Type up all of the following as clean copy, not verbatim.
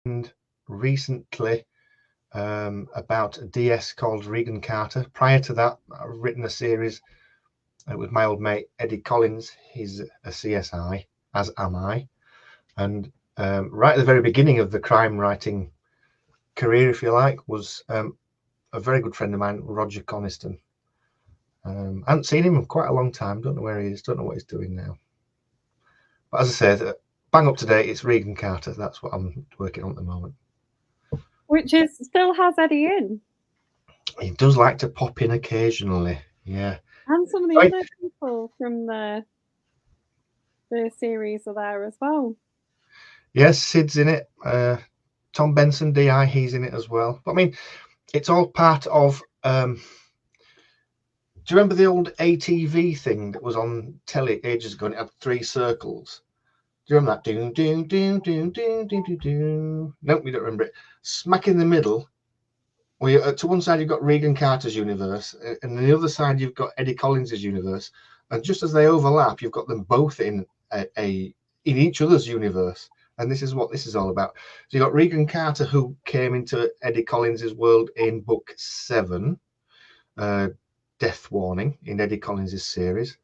And recently about a DS called Regan Carter. Prior to that, I've written a series with my old mate Eddie Collins. He's a CSI, as am I. And right at the very beginning of the crime writing career, if you like, was a very good friend of mine, Roger Coniston. I haven't seen him in quite a long time. Don't know where he is. Don't know what he's doing now. But as I said, bang up to date, it's Regan Carter. That's what I'm working on at the moment. Which is still has Eddie in. He does like to pop in occasionally. Yeah. And some of the other people from the series are there as well. Yes, Sid's in it. Tom Benson, DI, he's in it as well. But I mean, it's all part of. Do you remember the old ATV thing that was on telly ages ago? And it had 3 circles. Do you remember that? Doom, doom, doom, doom, doom, doom, doom, doom. Nope, we don't remember it. Smack in the middle. Well, to one side you've got Regan Carter's universe, and on the other side you've got Eddie Collins's universe. And just as they overlap, you've got them both in in each other's universe. And this is what this is all about. So you got Regan Carter, who came into Eddie Collins's world in book 7, Death Warning, in Eddie Collins's series.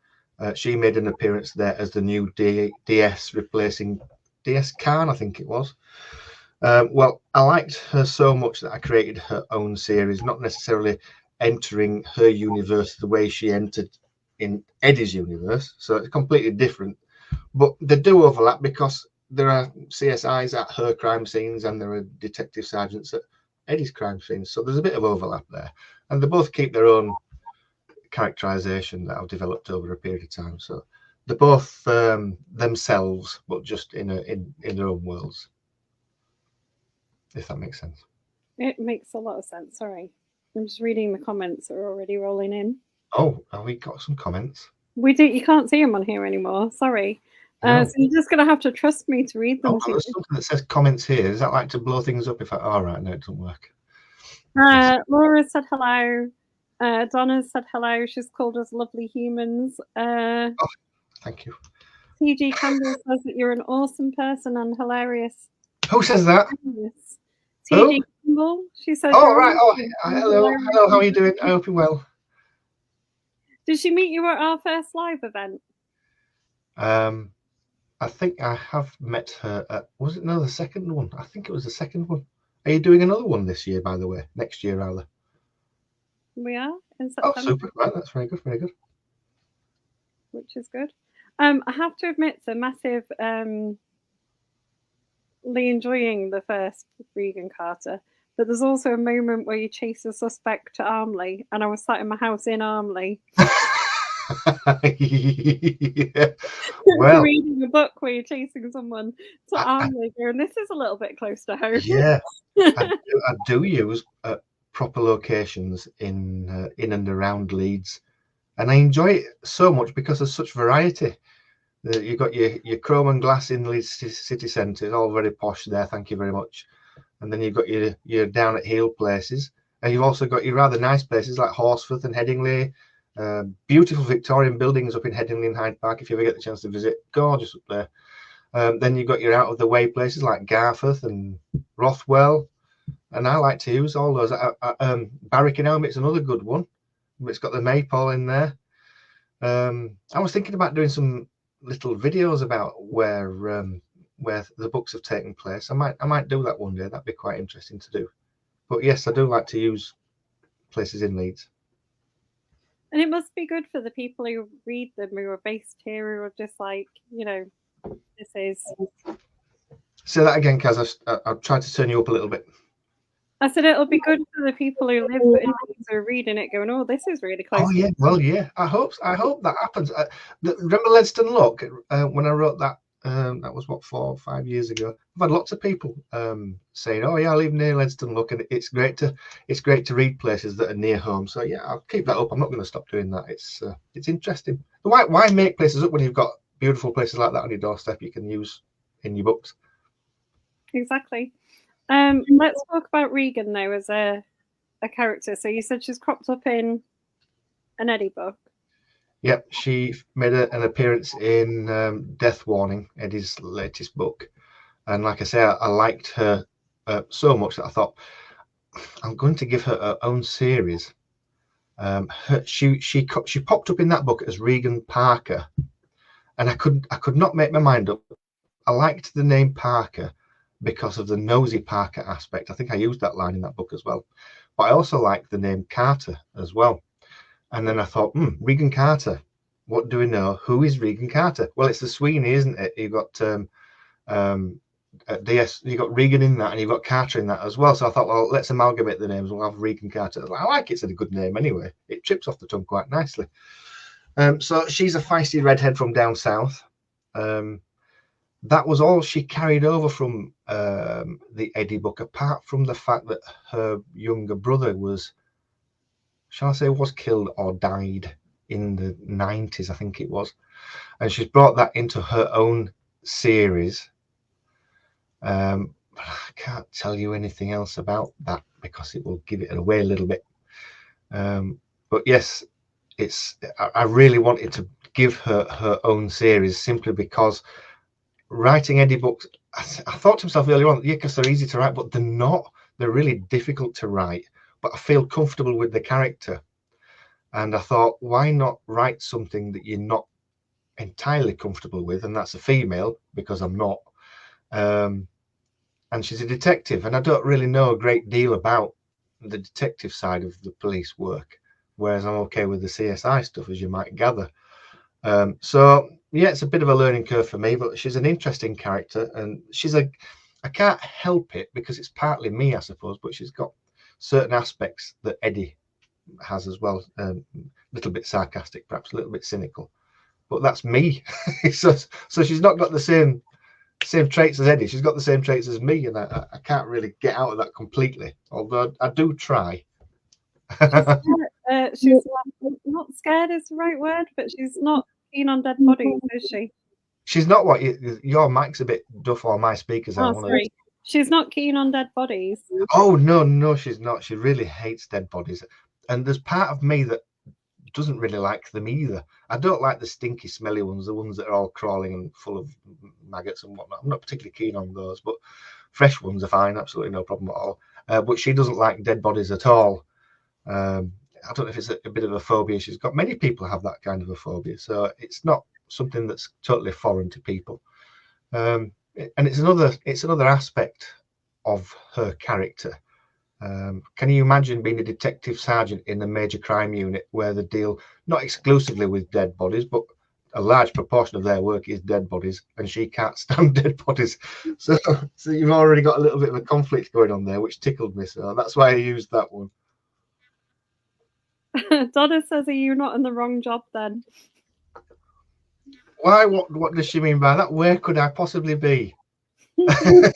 She made an appearance there as the new DS, replacing DS Khan, I think it was. Well, I liked her so much that I created her own series, not necessarily entering her universe the way she entered in Eddie's universe. So it's completely different. But they do overlap because there are CSIs at her crime scenes and there are detective sergeants at Eddie's crime scenes. So there's a bit of overlap there. And they both keep their own characterization that I've developed over a period of time. So they're both themselves, but just in their own worlds. If that makes sense. It makes a lot of sense. Sorry. I'm just reading the comments that are already rolling in. Oh, have we got some comments? We do. You can't see them on here anymore. Sorry. No. So you're just going to have to trust me to read them. Oh, there's something that says comments here. Is that like to blow things up? All right, no, it doesn't work. Laura said hello. Donna said hello. She's called us lovely humans. Oh, thank you. TG Campbell says that you're an awesome person and hilarious. Who says that? TG Campbell. She says. Oh, right. Oh, hello. Hello. How are you doing? I hope you're well. Did she meet you at our first live event? I think I have met her at, was it the second one? I think it was the second one. Are you doing another one this year, by the way? Next year, rather. We are in September. Oh, super. Right, that's very good, very good. Which is good. I have to admit, it's a massive enjoying the first Regan Carter, but there's also a moment where you chase a suspect to Armley, and I was sat in my house in Armley. Yeah. Well, reading a book where you're chasing someone to Armley, and this is a little bit close to home. Yeah, I do use proper locations in and around Leeds, and I enjoy it so much because there's such variety. You've got your chrome and glass in Leeds city centre, all very posh there. Thank you very much. And then you've got your down at heel places, and you've also got your rather nice places like Horsforth and Headingley. Beautiful Victorian buildings up in Headingley and Hyde Park. If you ever get the chance to visit, gorgeous up there. Then you've got your out of the way places like Garforth and Rothwell, and I like to use all those. Barrett it's another good one. It's got the maypole in there. I was thinking about doing some little videos about where the books have taken place. I might do that one day. That'd be quite interesting to do. But yes, I do like to use places in Leeds. And it must be good for the people who read them who are based here, who are just like, this is. Say that again, Kaz. I've tried to turn you up a little bit. I said it'll be good for the people who live in Leeds who are reading it, going, "Oh, this is really close." Oh yeah, well yeah. I hope that happens. Remember Ledston Look when I wrote that? That was 4 or 5 years ago. I've had lots of people saying, "Oh yeah, I live near Ledston Look, and it's great to read places that are near home." So yeah, I'll keep that up. I'm not going to stop doing that. It's interesting. Why make places up when you've got beautiful places like that on your doorstep you can use in your books? Exactly. Let's talk about Regan though as a character. So you said she's cropped up in an Eddie book. Yep, she made an appearance in Death Warning, Eddie's latest book. And like I say, I liked her so much that I thought I'm going to give her her own series. She popped up in that book as Regan Parker, and I could not make my mind up. I liked the name Parker because of the nosy Parker aspect. I think I used that line in that book as well. But I also liked the name Carter as well. And then I thought, Regan Carter. What do we know? Who is Regan Carter? Well, it's the Sweeney, isn't it? You've got DS, you got Regan in that, and you've got Carter in that as well. So I thought, well, let's amalgamate the names. We'll have Regan Carter. I like it's a good name anyway. It trips off the tongue quite nicely. So she's a feisty redhead from down south. That was all she carried over from the Eddie book, apart from the fact that her younger brother was, shall I say, was killed or died in the 90s, I think it was. And she's brought that into her own series. But I can't tell you anything else about that because it will give it away a little bit. But yes, I really wanted to give her her own series simply because writing Eddie books, I thought to myself earlier on, yeah, because they're easy to write, but they're not. They're really difficult to write. But I feel comfortable with the character. And I thought, why not write something that you're not entirely comfortable with? And that's a female, because I'm not. And she's a detective. And I don't really know a great deal about the detective side of the police work, whereas I'm okay with the CSI stuff, as you might gather. So yeah, it's a bit of a learning curve for me, but she's an interesting character, and I can't help it because it's partly me, I suppose, but she's got certain aspects that Eddie has as well. A little bit sarcastic, perhaps a little bit cynical, but that's me. so she's not got the same traits as Eddie. She's got the same traits as me, and I can't really get out of that completely, although I do try. She's not scared is the right word, but she's not keen on dead bodies, is she? She's not what your mic's a bit duff, or my speakers are. Sorry. She's not keen on dead bodies. Oh no, she's not. She really hates dead bodies, and there's part of me that doesn't really like them either. I don't like the stinky, smelly ones, the ones that are all crawling and full of maggots and whatnot. I'm not particularly keen on those, but fresh ones are fine, absolutely no problem at all. But she doesn't like dead bodies at all. I don't know if it's a bit of a phobia she's got. Many people have that kind of a phobia, so it's not something that's totally foreign to people. And it's another aspect of her character. Can you imagine being a detective sergeant in a major crime unit where they deal not exclusively with dead bodies, but a large proportion of their work is dead bodies, and she can't stand dead bodies? So you've already got a little bit of a conflict going on there, which tickled me. So that's why I used that one. Donna says, "Are you not in the wrong job then?" Why? What does she mean by that? Where could I possibly be? I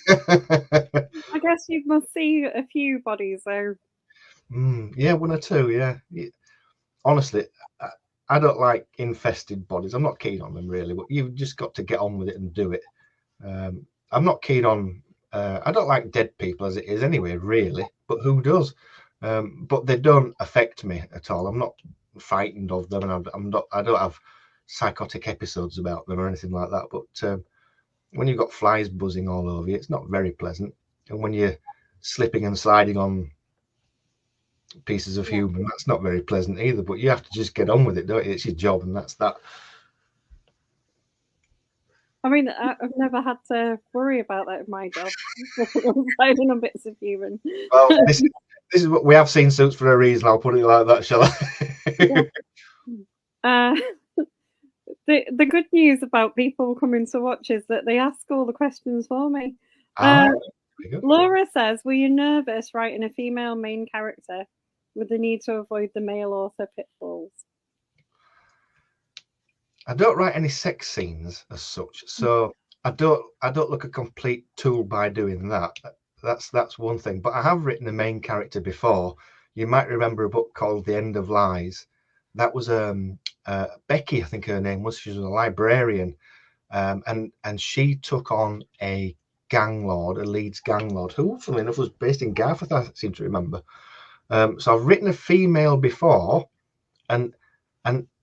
guess you must see a few bodies though. Yeah, one or two. Yeah. Honestly, I don't like infested bodies. I'm not keen on them really, but you've just got to get on with it and do it. I'm not keen on. I don't like dead people as it is anyway, really. But who does? But they don't affect me at all. I'm not frightened of them, and I don't have psychotic episodes about them or anything like that. But when you've got flies buzzing all over you, it's not very pleasant. And when you're slipping and sliding on pieces of human, that's not very pleasant either. But you have to just get on with it, don't you? It's your job, and that's that. I mean, I've never had to worry about that in my job. Sliding on bits of human. Well, this is what we have seen suits for a reason. I'll put it like that, shall I? The good news about people coming to watch is that they ask all the questions for me. Laura says, "Were you nervous writing a female main character with the need to avoid the male author pitfalls?" I don't write any sex scenes as such, so I don't look a complete tool by doing that. That's one thing. But I have written a main character before. You might remember a book called The End of Lies. That was Becky, I think her name was. She was a librarian, and she took on a gang lord, a Leeds gang lord, who, funnily enough, was based in Garforth, I seem to remember. So I've written a female before, and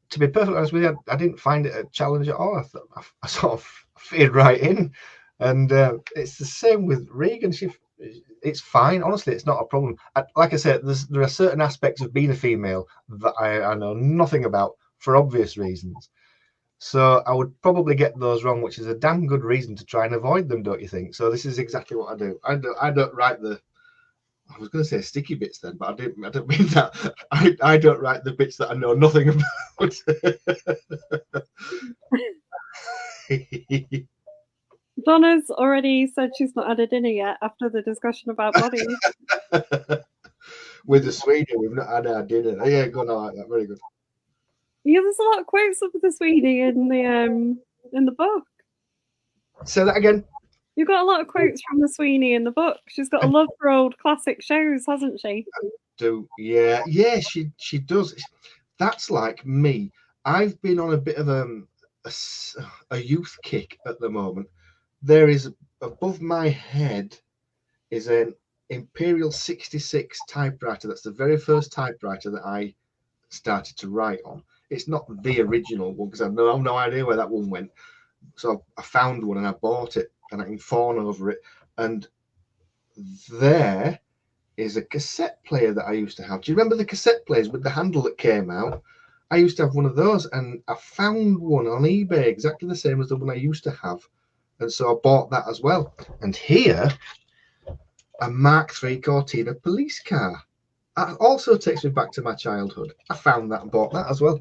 to be perfectly honest with you, I didn't find it a challenge at all. I sort of fit right in, and it's the same with Regan. it's fine. Honestly, it's not a problem. Like I said, there are certain aspects of being a female that I know nothing about for obvious reasons. So I would probably get those wrong, which is a damn good reason to try and avoid them, don't you think? So this is exactly what I do. I don't write the, I was going to say sticky bits then, but I don't mean that. I don't write the bits that I know nothing about. Donna's already said she's not had a dinner yet after the discussion about bodies. With the Swede, we've not had our dinner. Yeah, good. I like that. Very good. Yeah, there's a lot of quotes of the Sweeney in the book. Say that again. You've got a lot of quotes from the Sweeney in the book. She's got a love for old classic shows, hasn't she? Yeah, she does. That's like me. I've been on a bit of a youth kick at the moment. There is above my head is an Imperial 66 typewriter. That's the very first typewriter that I started to write on. It's not the original one because I've no idea where that one went. So I found one and I bought it and I can fawn over it. And there is a cassette player that I used to have. Do you remember the cassette players with the handle that came out? I used to have one of those, and I found one on eBay exactly the same as the one I used to have. And so I bought that as well. And here, a Mark III Cortina police car. That also takes me back to my childhood. I found that and bought that as well.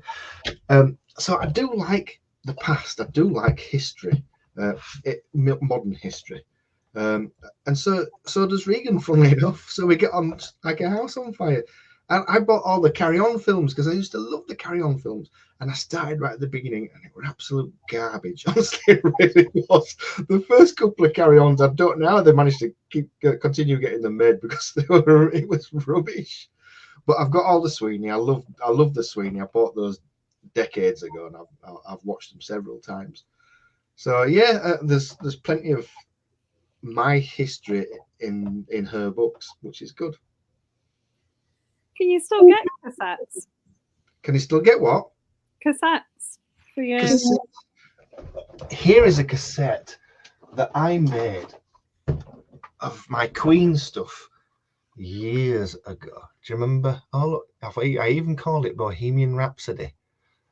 So I do like the past. I do like history, modern history. And so does Regan, funnily enough. So we get on like a house on fire. And I bought all the Carry On films because I used to love the Carry On films. And I started right at the beginning and it was absolute garbage. Honestly, it really was. The first couple of Carry Ons, I don't know how they managed to continue getting them made because it was rubbish. But I've got all the Sweeney. I love the Sweeney. I bought those decades ago and I've watched them several times. So yeah, there's plenty of my history in her books, which is good. Can you still get cassettes? Can you still get what? Cassettes for your... Here is a cassette that I made of my Queen stuff years ago. Do you remember? Oh look, I even called it Bohemian Rhapsody.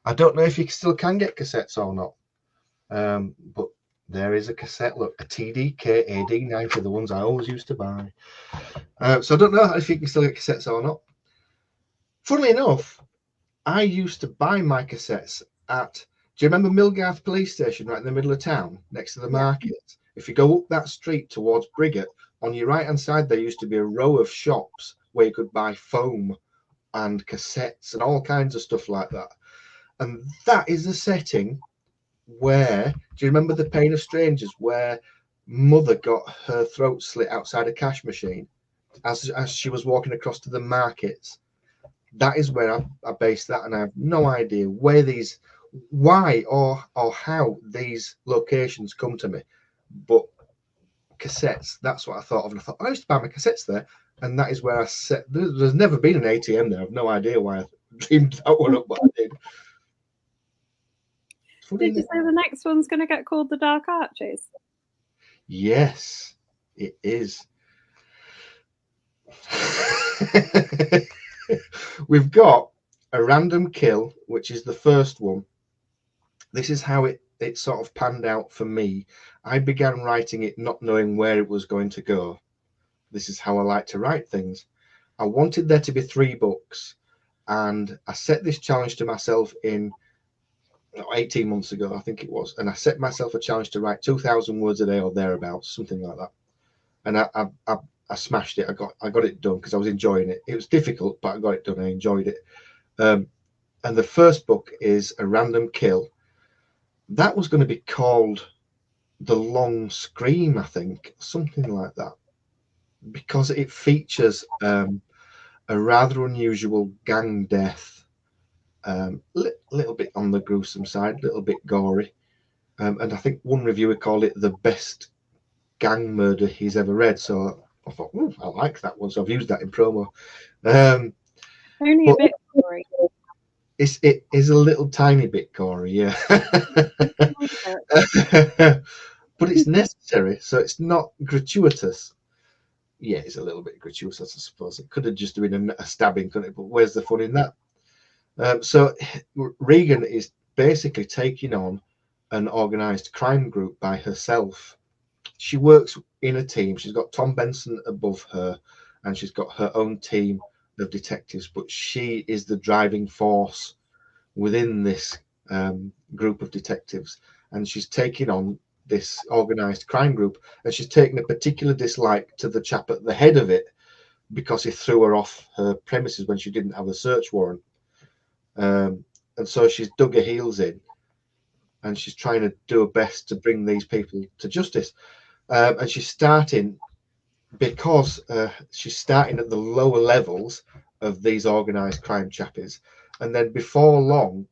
I don't know if you still can get cassettes or not, but there is a cassette. Look, a TDK AD90, the ones I always used to buy. So I don't know if you can still get cassettes or not. Funnily enough, I used to buy my cassettes at, do you remember Millgarth Police Station right in the middle of town, next to the market? If you go up that street towards Briggate, on your right-hand side, there used to be a row of shops where you could buy foam and cassettes and all kinds of stuff like that. And that is the setting where, do you remember The Pain of Strangers, where Mother got her throat slit outside a cash machine as she was walking across to the markets? That is where I based that, and I have no idea why or how these locations come to me. But cassettes, that's what I thought of. And I thought, I used to buy my cassettes there, and that is where I set. There's never been an ATM there. I have no idea why I dreamed that one up, but I did. Did you say the next one's going to get called The Dark Arches? Yes, it is. We've got a random kill, which is the first one. This is how it sort of panned out for me. I began writing it not knowing where it was going to go. This is how I like to write things. I wanted there to be 3 books, and I set this challenge to myself in 18 months ago, I think it was, and I set myself a challenge to write 2,000 words a day or thereabouts, something like that. And I smashed it. I got it done because I was enjoying it. It was difficult, but I got it done. I enjoyed it. And the first book is a random kill. That was going to be called The Long Scream, I think, something like that, because it features a rather unusual gang death, little bit on the gruesome side, little bit gory, and I think one reviewer called it the best gang murder he's ever read. So I thought, I like that one, so I've used that in promo. Only a bit gory. It is a little tiny bit gory, yeah. But it's necessary, so it's not gratuitous. yeah, it's a little bit gratuitous, I suppose. It could have just been a stabbing, couldn't it? But where's the fun in that? So Regan is basically taking on an organised crime group by herself. She works in a team. She's got Tom Benson above her, and she's got her own team of detectives, but she is the driving force within this group of detectives, and she's taking on this organised crime group, and she's taken a particular dislike to the chap at the head of it because he threw her off her premises when she didn't have a search warrant. And so she's dug her heels in, and she's trying to do her best to bring these people to justice. And she's starting because she's starting at the lower levels of these organised crime chappies, and then before long,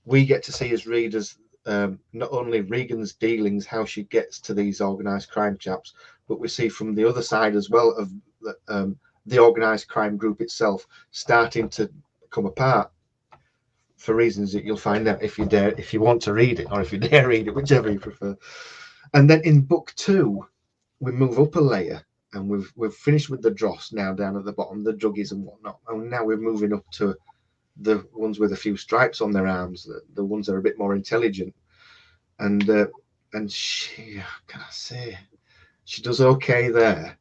we get to see as readers not only Regan's dealings, how she gets to these organised crime chaps, but we see from the other side as well of the organised crime group itself starting to come apart for reasons that you'll find out if you want to read it, or if you dare read it, whichever you prefer. And then in book 2, we move up a layer, and we've finished with the dross now down at the bottom, the druggies and whatnot, and now we're moving up to the ones with a few stripes on their arms, the ones that are a bit more intelligent, and she, how can I say, she does okay there.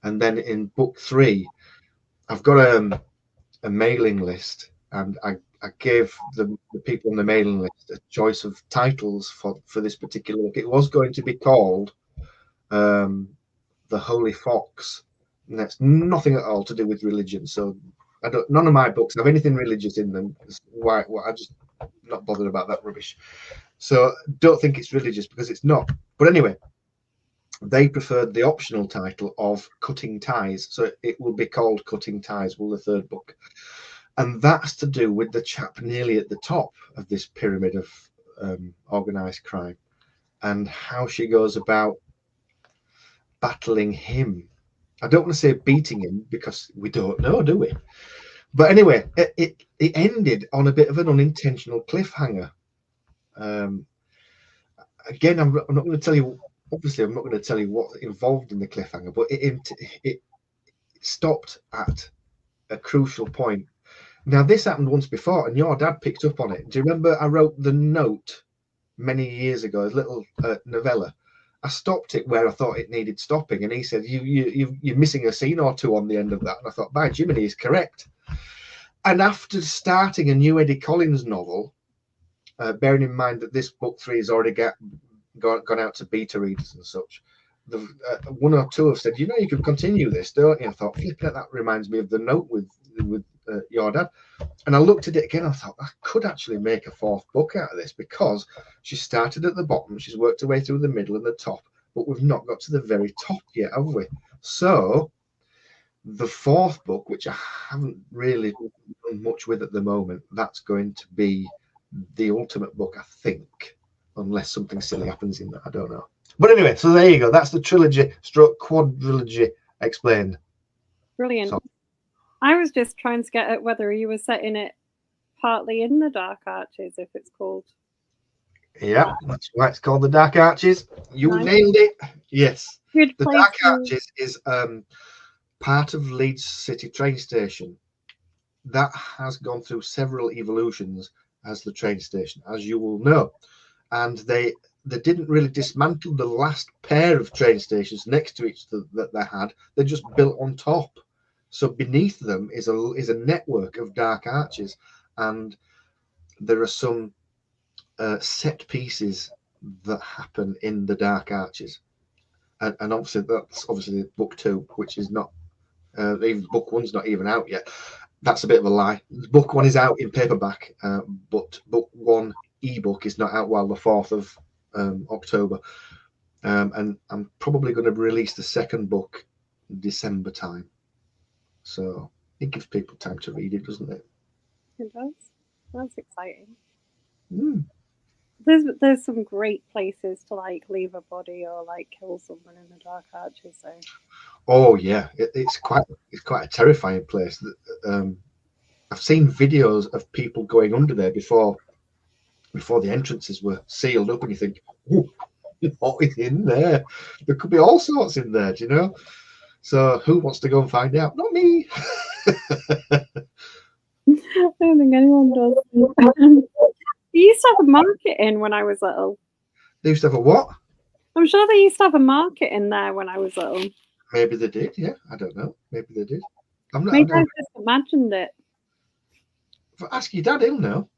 And then in book 3, I've got a mailing list, and I gave the people on the mailing list a choice of titles for this particular book. It was going to be called The Holy Fox, and that's nothing at all to do with religion. So none of my books have anything religious in them. Why? I just not bothered about that rubbish. So don't think it's religious, because it's not. But anyway, they preferred the optional title of Cutting Ties, so it will be called Cutting Ties, the third book. And that's to do with the chap nearly at the top of this pyramid of organised crime, and how she goes about battling him. I don't want to say beating him, because we don't know, do we? But anyway, it ended on a bit of an unintentional cliffhanger. Again, I'm not going to tell you. Obviously, I'm not going to tell you what's involved in the cliffhanger, but it stopped at a crucial point. Now, this happened once before, and your dad picked up on it. Do you remember I wrote the note many years ago, a little novella? I stopped it where I thought it needed stopping, and he said, you're missing a scene or two on the end of that. And I thought, by Jiminy, he's correct. And after starting a new Eddie Collins novel, bearing in mind that this book 3 has already gone out to beta readers and such, one or two have said, you can continue this, don't you? I thought, flipping it, that reminds me of the note with your dad. And I looked at it again, I thought, I could actually make a 4th book out of this, because she started at the bottom, she's worked her way through the middle and the top, but we've not got to the very top yet, have we? So the 4th book, which I haven't really done much with at the moment, that's going to be the ultimate book, I think, unless something silly happens in that, I don't know. But anyway, so there you go, that's the trilogy stroke quadrilogy explained. Brilliant. So, I was just trying to get at whether you were setting it partly in the Dark Arches, if it's called. Yeah, that's why it's called the Dark Arches. You nailed it. Yes. The Dark Arches is part of Leeds City train station. That has gone through several evolutions as the train station, as you will know. And they didn't really dismantle the last pair of train stations next to each other that they had. They just built on top. So beneath them is a network of dark arches, and there are some set pieces that happen in the dark arches, and obviously that's book 2, which is not even book 1's not even out yet. That's a bit of a lie. Book 1 is out in paperback, but book 1 ebook is not out while the 4th of October, and I'm probably going to release the 2nd book December time. So it gives people time to read it, doesn't it? It does. That's exciting. Mm. There's some great places to leave a body or kill someone in the Dark Arches. So. Oh yeah, it's quite a terrifying place. I've seen videos of people going under there before the entrances were sealed up, and you think, what is in there? There could be all sorts in there, do you know? So who wants to go and find out? Not me. I don't think anyone does. They used to have a market in when I was little. They used to have a what? I'm sure they used to have a market in there when I was little. Maybe they did, yeah. I don't know. Maybe they did. Maybe I just imagined it. Ask your dad, he'll know.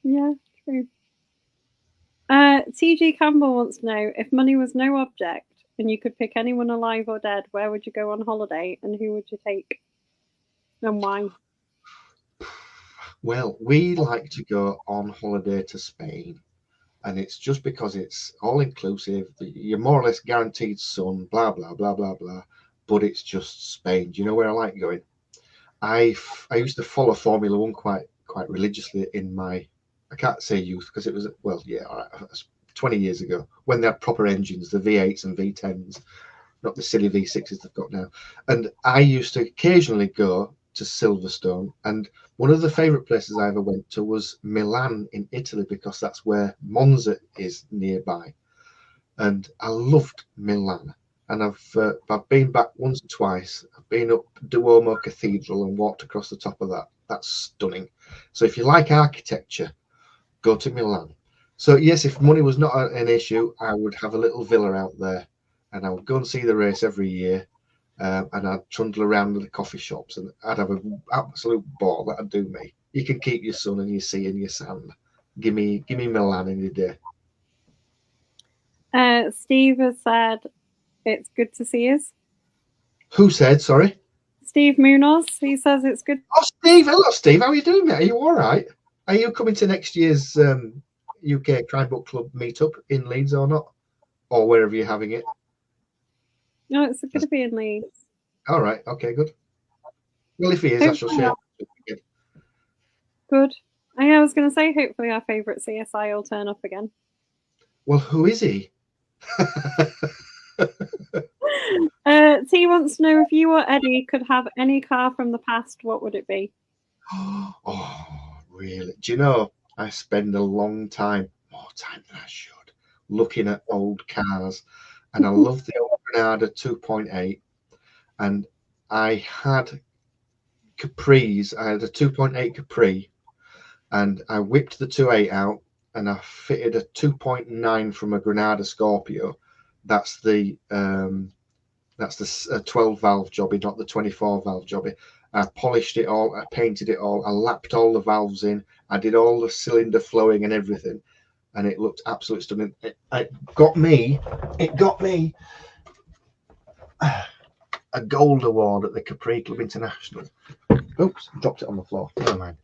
Yeah, true. TG Campbell wants to know, if money was no object and you could pick anyone alive or dead, where would you go on holiday and who would you take and why? Well, we like to go on holiday to Spain, and it's just because it's all inclusive. You're more or less guaranteed sun, blah blah blah blah blah. But it's just Spain. Do you know where I like going? I used to follow Formula One quite religiously in my, I can't say youth because it was, well, yeah, all right, 20 years ago when they had proper engines, the V8s and V10s, not the silly V6s they've got now. And I used to occasionally go to Silverstone, and one of the favorite places I ever went to was Milan in Italy, because that's where Monza is nearby, and I loved Milan. And I've been back once or twice. I've been up Duomo Cathedral and walked across the top of that. That's stunning. So if you like architecture, go to Milan. So yes, if money was not an issue, I would have a little villa out there, and I would go and see the race every year. And I'd trundle around the coffee shops, and I'd have an absolute ball. That'd do me. You can keep your sun and your sea and your sand. Give me Milan any day. Steve has said it's good to see us. Who said? Sorry. Steve Munoz. He says it's good. Oh, Steve. Hello, Steve. How are you doing, mate? Are you all right? Are you coming to next year's UK Crime Book Club meetup in Leeds or not? Or wherever you're having it? No, it's going to be in Leeds. All right. Okay, good. Well, if he is, I shall share. Good. I was going to say, hopefully our favourite CSI will turn up again. Well, who is he? T wants to know, if you or Eddie could have any car from the past, what would it be? Oh, really? Do you know, I spend a long time, more time than I should, looking at old cars, and I love the old Granada 2.8, and I had Capris. I had a 2.8 Capri, and I whipped the 2.8 out, and I fitted a 2.9 from a Granada Scorpio. That's the 12 valve jobby, not the 24 valve jobby. I polished it all, I painted it all, I lapped all the valves in, I did all the cylinder flowing and everything, and it looked absolutely stunning. It got me a gold award at the Capri Club International. Oops, dropped it on the floor. Never mind.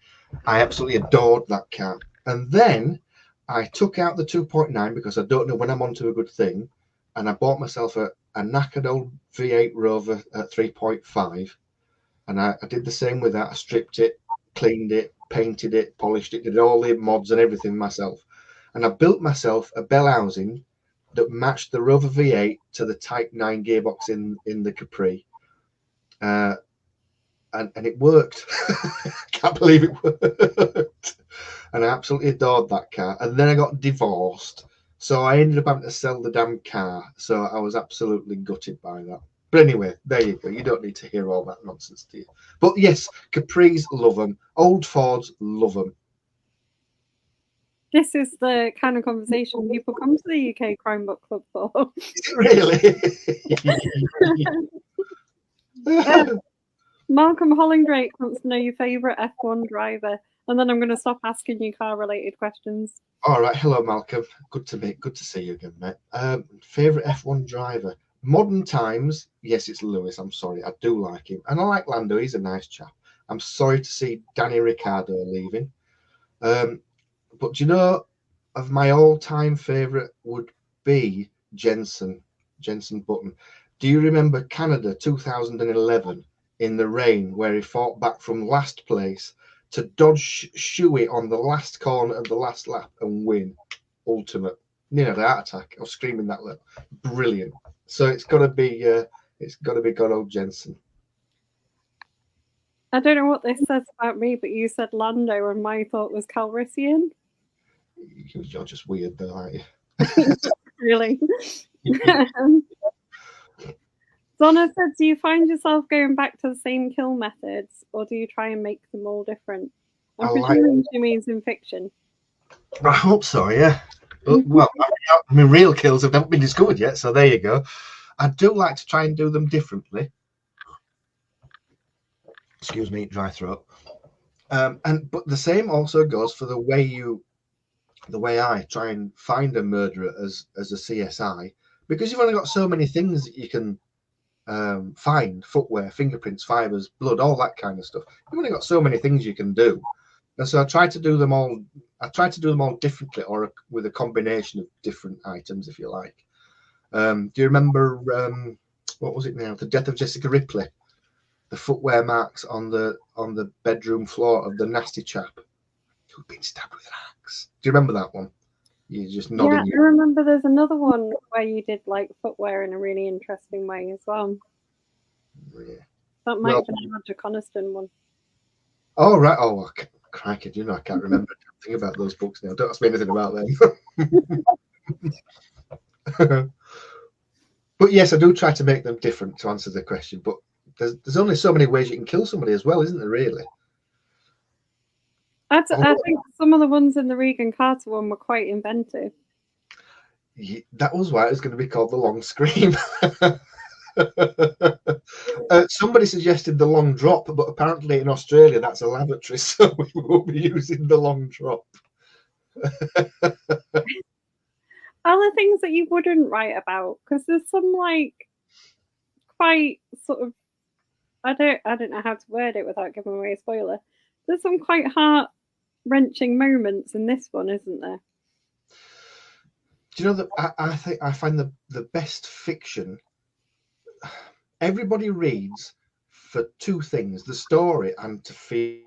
I absolutely adored that car. And then I took out the 2.9 because I don't know when I'm onto a good thing, and I bought myself a knackered old V8 Rover at 3.5, and I did the same with that. I stripped it, cleaned it, painted it, polished it, did all the mods and everything myself, and I built myself a bell housing that matched the Rover V8 to the Type 9 gearbox in the Capri, and it worked. Can't believe it worked. And I absolutely adored that car. And then I got divorced, so I ended up having to sell the damn car. So I was absolutely gutted by that. But anyway, there you go. You don't need to hear all that nonsense, do you? But yes, Capris, love them. Old Fords, love them. This is the kind of conversation people come to the UK Crime Book Club for. Is it really? Malcolm Hollindrake wants to know your favourite F1 driver, and then I'm going to stop asking you car-related questions. All right, hello Malcolm. Good to see you again, mate. Favourite F1 driver, modern times? Yes, it's Lewis. I'm sorry, I do like him, and I like Lando. He's a nice chap. I'm sorry to see Danny Ricciardo leaving. But you know, of my all-time favourite would be Jenson Button. Do you remember Canada 2011 in the rain, where he fought back from last place to dodge Shuey on the last corner of the last lap and win? Ultimate. Near the heart attack. I was screaming that lap. Brilliant. So it's got to be good old Jenson. I don't know what this says about me, but you said Lando, and my thought was Calrissian. You're just weird, though, aren't you? Really. Donna said, do you find yourself going back to the same kill methods, or do you try and make them all different? I'm presuming she means in fiction. I hope so, yeah. Well, I mean, real kills have never been discovered yet, so there you go. I do like to try and do them differently. Excuse me, dry throat. But the same also goes for the way I try and find a murderer as a CSI, because you've only got so many things that you can find: footwear, fingerprints, fibers, blood, all that kind of stuff. You've only got so many things you can do, and so I try to do them all. I try to do them all differently, or with a combination of different items, if you like. Do you remember what was it now? The death of Jessica Ripley, the footwear marks on the bedroom floor of the nasty chap who'd been stabbed with an axe. Do you remember that one? You just nodding. Yeah, I remember there's another one where you did like footwear in a really interesting way as well. Yeah. That might have been a Roger Coniston one. Oh, right. Oh, crikey. You know, I can't remember anything about those books now. Don't ask me anything about them. But yes, I do try to make them different to answer the question. But there's only so many ways you can kill somebody as well, isn't there, really? I think some of the ones in the Regan Carter one were quite inventive. That was why it was going to be called The Long Scream. Somebody suggested The Long Drop, but apparently in Australia that's a lavatory, so we won't be using The Long Drop. Other things that you wouldn't write about, because there's some like quite sort of, I don't know how to word it without giving away a spoiler. There's some quite heart-wrenching moments in this one, isn't there? Do you know that I find the best fiction, everybody reads for two things: the story and to feel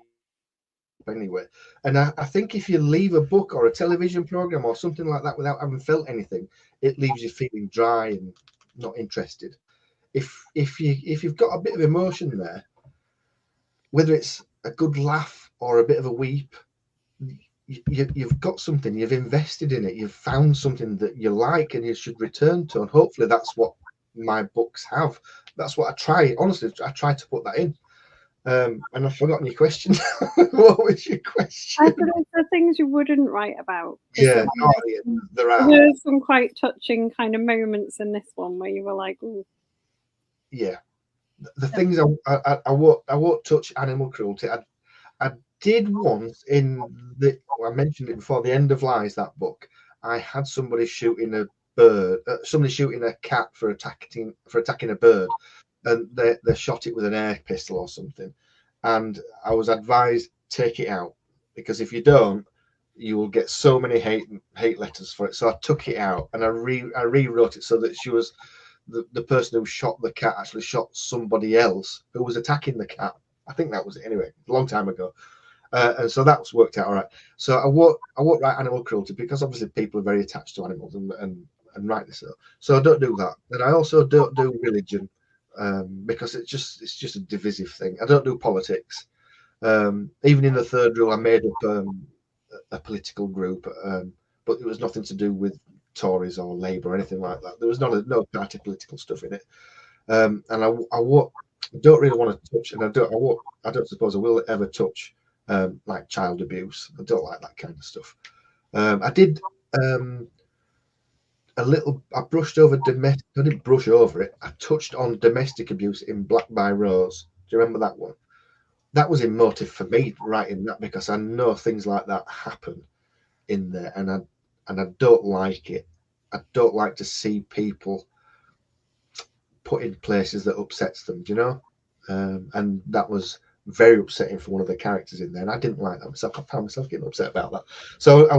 anyway. And I think if you leave a book or a television program or something like that without having felt anything, it leaves you feeling dry and not interested. If you've got a bit of emotion there, whether it's a good laugh or a bit of a weep, you've got something, you've invested in it, you've found something that you like and you should return to. And hopefully that's what my books have. That's what I try. Honestly, I try to put that in. And I've forgotten your question. What was your question? I think the things you wouldn't write about. Yeah, there are. There's some quite touching kind of moments in this one where you were like, ooh. Yeah, the things I won't touch animal cruelty. I did once I mentioned it before, the End of Lies, that book. I had somebody shooting a bird, somebody shooting a cat for attacking a bird, and they shot it with an air pistol or something. And I was advised, take it out, because if you don't, you will get so many hate letters for it. So I took it out and I rewrote it so that she was the person who shot the cat actually shot somebody else who was attacking the cat. I think that was it anyway, a long time ago. And so that's worked out all right. So I won't write animal cruelty, because obviously people are very attached to animals, and rightly so. So I don't do that. And I also don't do religion, because it's just a divisive thing. I don't do politics. Even in the third rule, I made up a political group, but it was nothing to do with Tories or Labour or anything like that. There was no party political stuff in it. And I don't really want to touch, and I don't suppose I will ever touch like child abuse. I don't like that kind of stuff. I did a little. I brushed over domestic. I didn't brush over it. I touched on domestic abuse in Black by Rose. Do you remember that one? That was emotive for me writing that, because I know things like that happen in there, and I don't like it. I don't like to see people put in places that upsets them. Do you know? And that was very upsetting for one of the characters in there, and I didn't like that myself. I found myself getting upset about that. So I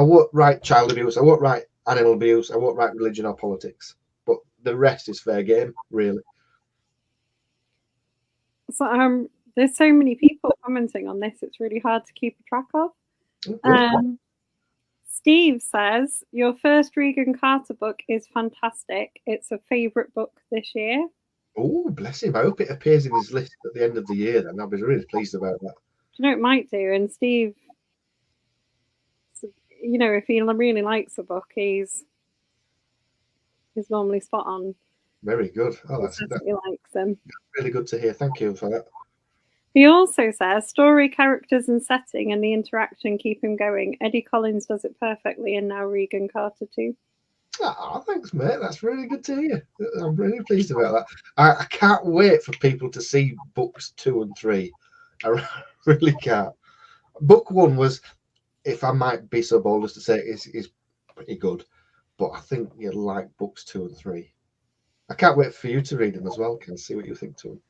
won't write child abuse. I won't write animal abuse. I won't write religion or politics. But the rest is fair game, really. So there's so many people commenting on this, it's really hard to keep a track of. Steve says, your first Regan Carter book is fantastic. It's a favourite book this year. Oh, bless him. I hope it appears in his list at the end of the year, then. I'll be really pleased about that. Do you know, it might do. And Steve, if he really likes a book, he's normally spot on. Very good. Oh, He says he likes them. Really good to hear. Thank you for that. He also says story, characters, and setting, and the interaction keep him going. Eddie Collins does it perfectly, and now Regan Carter too. Oh, thanks, mate. That's really good to hear. I'm really pleased about that. I can't wait for people to see books 2 and 3. I really can't. Book 1 was, if I might be so bold as to say, is pretty good, but I think you'll like books 2 and 3. I can't wait for you to read them as well, Ken. See what you think to them.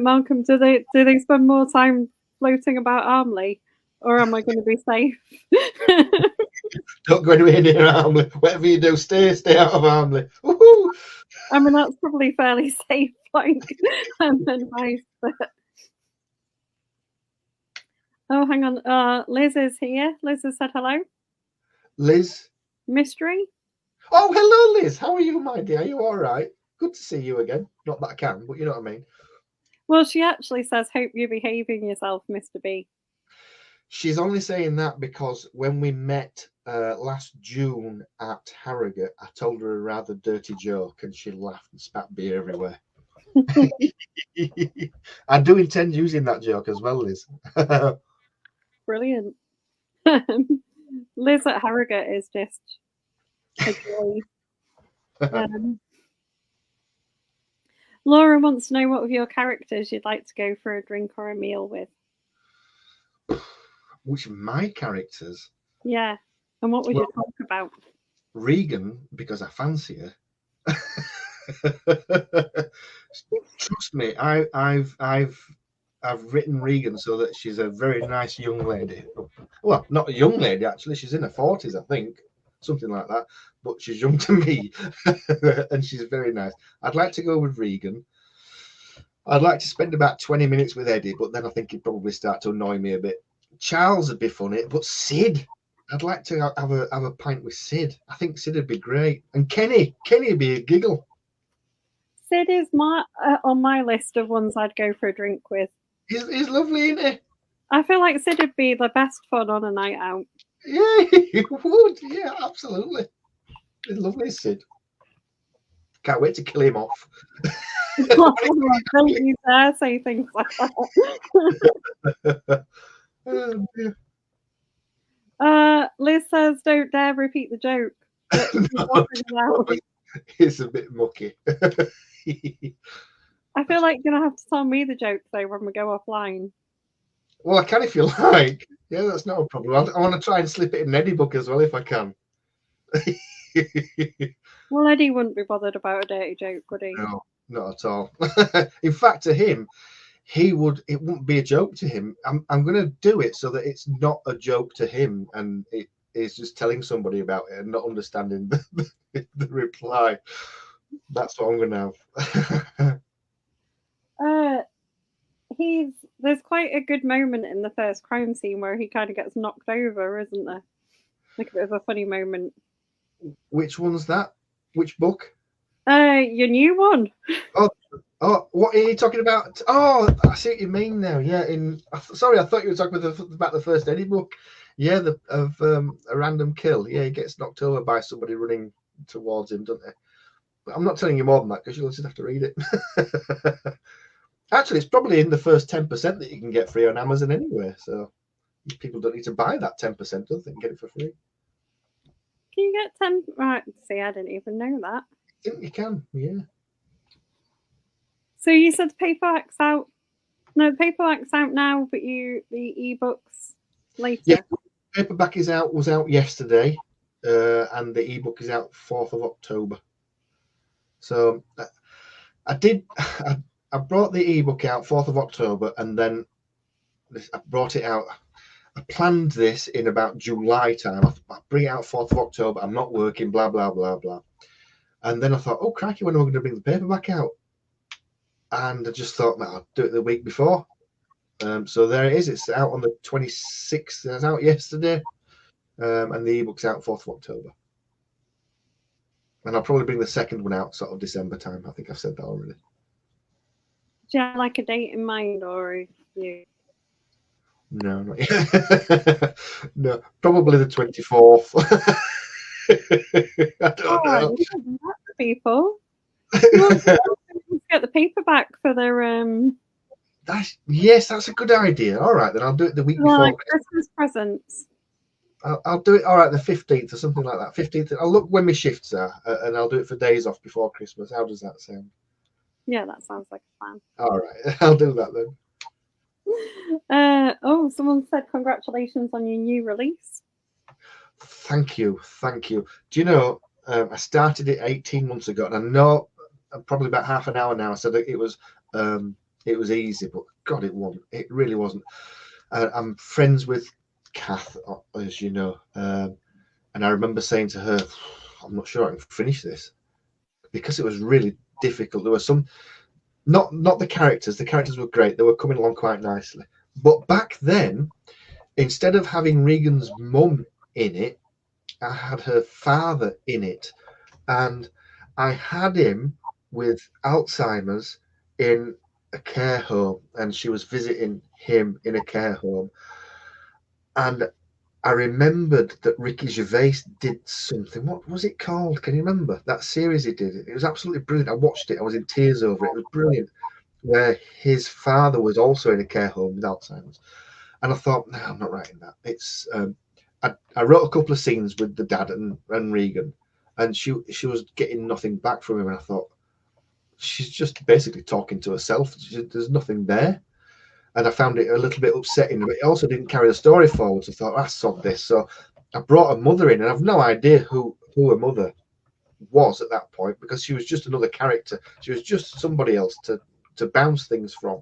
Malcolm, do they spend more time floating about Armley, or am I going to be safe? Don't go anywhere near Armley. Whatever you do, stay out of Armley. Woohoo! I mean, that's probably fairly safe, like advice. But... Oh, hang on. Liz is here. Liz has said hello. Liz. Mystery. Oh, hello, Liz. How are you, my dear? Are you all right? Good to see you again. Not that I can, but you know what I mean. Well, she actually says, hope you're behaving yourself, Mr. B. She's only saying that because when we met last June at Harrogate, I told her a rather dirty joke and she laughed and spat beer everywhere. I do intend using that joke as well, Liz. Brilliant. Liz at Harrogate is just a joy. Laura wants to know what of your characters you'd like to go for a drink or a meal with. Which of my characters? Yeah. And what would you talk about? Regan, because I fancy her. Trust me, I've written Regan so that she's a very nice young lady. Well, not a young lady actually. She's in her 40s, I think, something like that. But she's young to me, and she's very nice. I'd like to go with Regan. I'd like to spend about 20 minutes with Eddie, but then I think he'd probably start to annoy me a bit. Charles would be funny, but Sid, I'd like to have a pint with Sid. I think Sid would be great, and Kenny would be a giggle. Sid is on my list of ones I'd go for a drink with. He's lovely, isn't he? I feel like Sid would be the best fun on a night out. Yeah, he would. Yeah, absolutely. He's lovely, Sid. Can't wait to kill him off. Don't you dare say things like that. Liz says, don't dare repeat the joke. It's a bit mucky. I feel like you're going to have to tell me the joke, though, when we go offline. Well, I can if you like. Yeah, that's not a problem. I want to try and slip it in Eddie book as well if I can. Well, Eddie wouldn't be bothered about a dirty joke, would he? No, not at all. In fact, to him, it wouldn't be a joke to him. I'm going to do it so that it's not a joke to him, and it is just telling somebody about it and not understanding the reply. That's what I'm going to have. There's quite a good moment in the first crime scene where he kind of gets knocked over, isn't there? Like a bit of a funny moment. Which one's that? Which book? Your new one. Oh, what are you talking about? Oh, I see what you mean now. Yeah, sorry, I thought you were talking about the first Eddie book. Yeah, of a random kill. Yeah, he gets knocked over by somebody running towards him, doesn't he? But I'm not telling you more than that because you'll just have to read it. Actually, it's probably in the first 10% that you can get free on Amazon anyway. So people don't need to buy that 10%, don't they? They can get it for free. Can you get 10? Right, see, I didn't even know that. I think you can, yeah. So you said the paperback's out. No, the paperback's out now, but the ebooks later. Yeah, paperback was out yesterday, and the ebook is out 4th of October. So I brought the ebook out 4th of October, and then I brought it out. I planned this in about July time. I'll bring it out 4th of October. I'm not working, blah, blah, blah, blah. And then I thought, oh, crikey, when am I going to bring the paperback out? And I just thought, man, I'll do it the week before. So there it is. It's out on the 26th. It was out yesterday. And the ebook's out 4th of October. And I'll probably bring the second one out sort of December time. I think I've said that already. Do you have like a date in mind, or you? No, not yet. No, probably the 24th. I don't know. people. Get the paperback for their Yes, that's a good idea. All right, then I'll do it the week before Christmas presents. I'll do it. All right, the 15th or something like that. 15th. I'll look when my shifts are, and I'll do it for days off before Christmas. How does that sound? Yeah, that sounds like a plan. All right, I'll do that then. Someone said congratulations on your new release. Thank you. Do you know, I started it 18 months ago, and I know probably about half an hour now I said that it was easy, but God, it wasn't. It really wasn't. I'm friends with Kath, as you know, and I remember saying to her, I'm not sure I can finish this, because it was really difficult. There were some, not the characters were great, they were coming along quite nicely, but back then, instead of having Regan's mum in it, I had her father in it, and I had him with Alzheimer's in a care home, and she was visiting him in a care home. And I remembered that Ricky Gervais did something. What was it called? Can you remember that series he did? It was absolutely brilliant. I watched it. I was in tears over it. It was brilliant. Where his father was also in a care home with Alzheimer's. And I thought, no, I'm not writing that. It's I wrote a couple of scenes with the dad and Regan, and she was getting nothing back from him. And I thought, she's just basically talking to herself. There's nothing there. And I found it a little bit upsetting, but it also didn't carry the story forward. So I thought, I sod this. So I brought a mother in, and I've no idea who her mother was at that point, because she was just another character. She was just somebody else to bounce things from.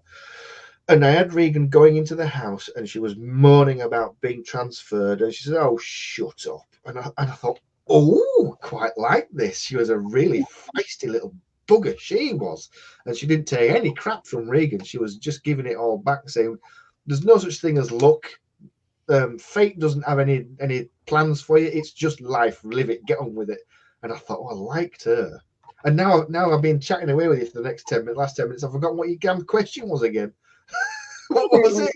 And I had Regan going into the house, and she was moaning about being transferred, and she said, "Oh, shut up." And I thought, oh, quite like this. She was a really feisty little bugger, she was, and she didn't take any crap from Regan. She was just giving it all back, saying there's no such thing as luck. Fate doesn't have any plans for you. It's just life. Live it, get on with it. And I thought, oh, I liked her. And now I've been chatting away with you for the last 10 minutes. I've forgotten what your damn question was again. What was it?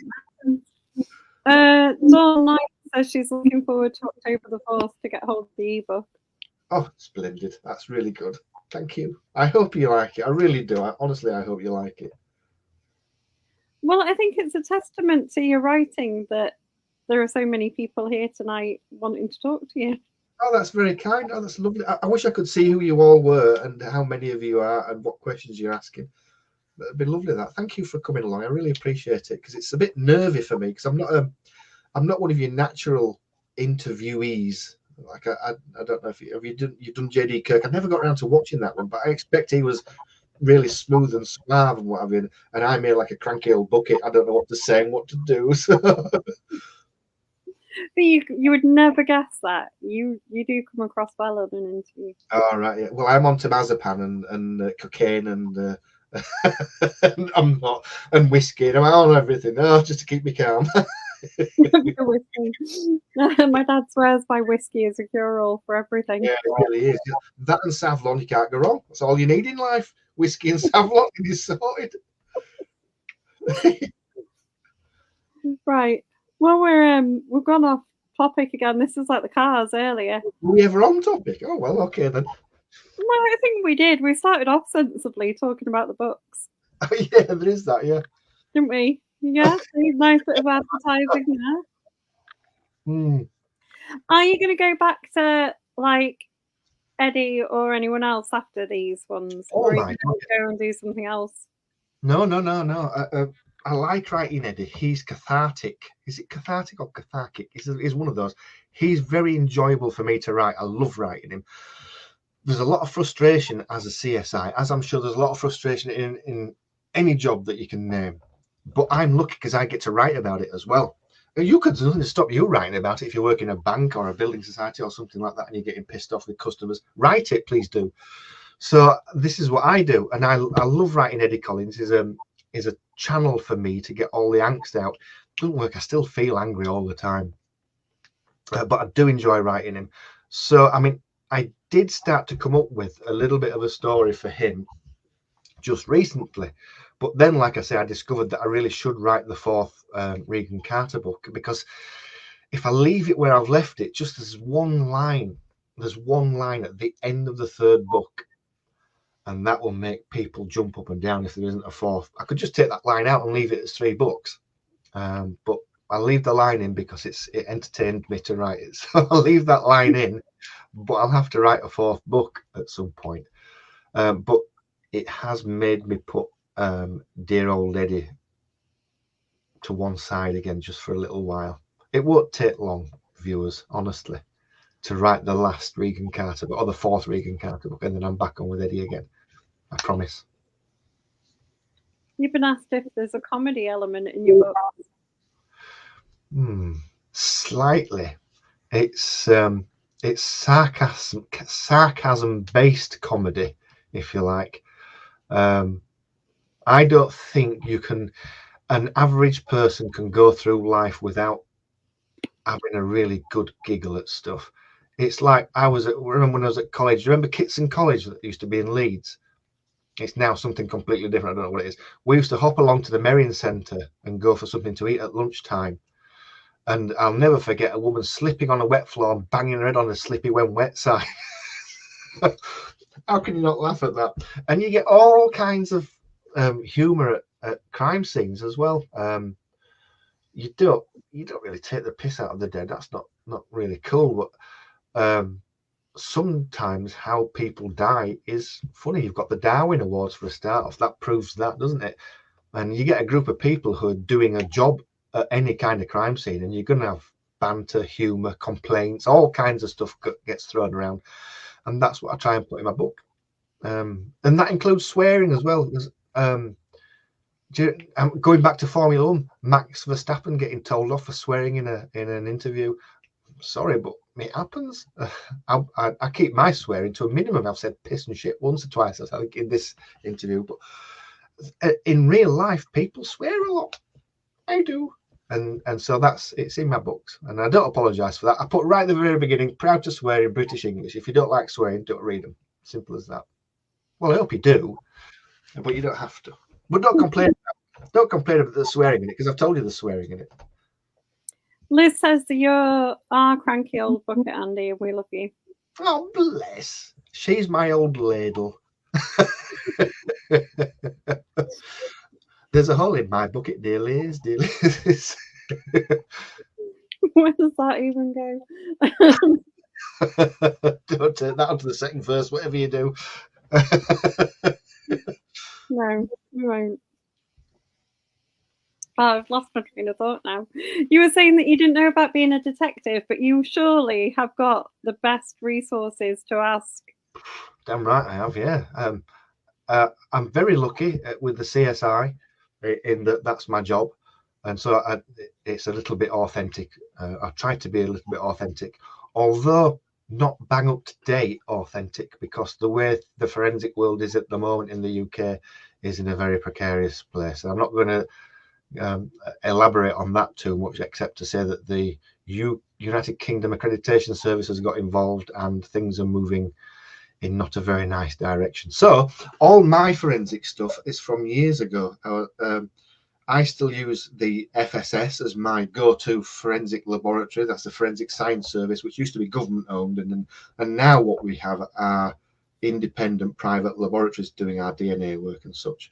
Dawn Knight says she's looking forward to October the 4th to get hold of the ebook. Oh, splendid. That's really good. Thank you. I hope you like it. I really do. Honestly, I hope you like it. Well, I think it's a testament to your writing that there are so many people here tonight wanting to talk to you. Oh, that's very kind. Oh, that's lovely. I wish I could see who you all were and how many of you are and what questions you're asking. It'd be lovely. That. Thank you for coming along. I really appreciate it, because it's a bit nervy for me, because I'm not one of your natural interviewees. Like I don't know if you've done JD Kirk. I never got around to watching that one, but I expect he was really smooth and suave and what have you. And I'm here like a cranky old bucket. I don't know what to say and what to do. So. But you would never guess that. You do come across well on an interview. Oh, right, yeah. Well, I'm on temazepam and cocaine and I'm not, and whiskey, and I'm on everything. Oh, just to keep me calm. My dad swears by whiskey as a cure-all for everything. Yeah, it really is. That and Savlon, you can't go wrong. That's all you need in life. Whiskey and Savlon, and you're sorted. Right. Well, we've gone off topic again. This is like the cars earlier. Were we ever on topic? Oh well, okay then. Well, I think we did. We started off sensibly talking about the books. Oh yeah, there is that, yeah. Didn't we? Yeah, nice bit of advertising there. Are you going to go back to like Eddie or anyone else after these ones? Oh, or are you going to go and do something else? No. I like writing Eddie. He's cathartic. Is it cathartic or cathartic? He's one of those. He's very enjoyable for me to write. I love writing him. There's a lot of frustration as a CSI, as I'm sure there's a lot of frustration in any job that you can name. But I'm lucky because I get to write about it as well. You could, there's nothing to stop you writing about it if you work in a bank or a building society or something like that and you're getting pissed off with customers. Write it, please do. So this is what I do. And I love writing Eddie Collins. Is a channel for me to get all the angst out. It doesn't work. I still feel angry all the time. But I do enjoy writing him. So, I mean, I did start to come up with a little bit of a story for him just recently. But then, like I say, I discovered that I really should write the fourth Regan Carter book, because if I leave it where I've left it, just there's one line at the end of the third book and that will make people jump up and down if there isn't a fourth. I could just take that line out and leave it as 3 books, but I'll leave the line in because it entertained me to write it. So I'll leave that line in, but I'll have to write a 4th book at some point. But it has made me put Dear Old Eddie to one side again just for a little while. It won't take long, viewers, honestly, to write the last Regan Carter book, or the 4th Regan Carter book, and then I'm back on with Eddie again. I promise. You've been asked if there's a comedy element in your book. Slightly. It's sarcasm-based comedy, if you like. I don't think an average person can go through life without having a really good giggle at stuff. It's like remember when I was at college. Do you remember Kitson College that used to be in Leeds? It's now something completely different. I don't know what it is. We used to hop along to the Merrion Centre and go for something to eat at lunchtime. And I'll never forget a woman slipping on a wet floor and banging her head on the slippy when wet sign. How can you not laugh at that? And you get all kinds of humour at crime scenes as well. You don't really take the piss out of the dead. That's not really cool. But sometimes how people die is funny. You've got the Darwin Awards for a start off. That proves that, doesn't it? And you get a group of people who are doing a job at any kind of crime scene, and you're going to have banter, humour, complaints, all kinds of stuff gets thrown around. And that's what I try and put in my book. And that includes swearing as well. Going back to Formula 1, Max Verstappen getting told off for swearing in an interview. Sorry, but it happens. I keep my swearing to a minimum. I've said piss and shit once or twice, I think, in this interview. But in real life, people swear a lot. I do. And so it's in my books, and I don't apologize for that. I put right at the very beginning, proud to swear in British English. If you don't like swearing, don't read them. Simple as that. Well, I hope you do, but you don't have to. But don't complain about the swearing in it, because I've told you the swearing in it. Liz says that you're our cranky old bucket, Andy, and we love you. Oh, bless. She's my old ladle. There's a hole in my bucket, dear Liz, dear Liz. Where does that even go? Don't take that onto the second verse, whatever you do. No, we won't. Oh, I've lost my train of thought now. You were saying that you didn't know about being a detective, but you surely have got the best resources to ask. Damn right I have, yeah. I'm very lucky with the CSI in that's my job, and so it's a little bit authentic. I try to be a little bit authentic, although not bang up to date authentic, because the way the forensic world is at the moment in the UK is in a very precarious place. And I'm not going to elaborate on that too much, except to say that the United Kingdom Accreditation Service has got involved and things are moving in not a very nice direction. So all my forensic stuff is from years ago. I still use the FSS as my go-to forensic laboratory. That's the Forensic Science Service, which used to be government owned, and now what we have are independent private laboratories doing our DNA work and such.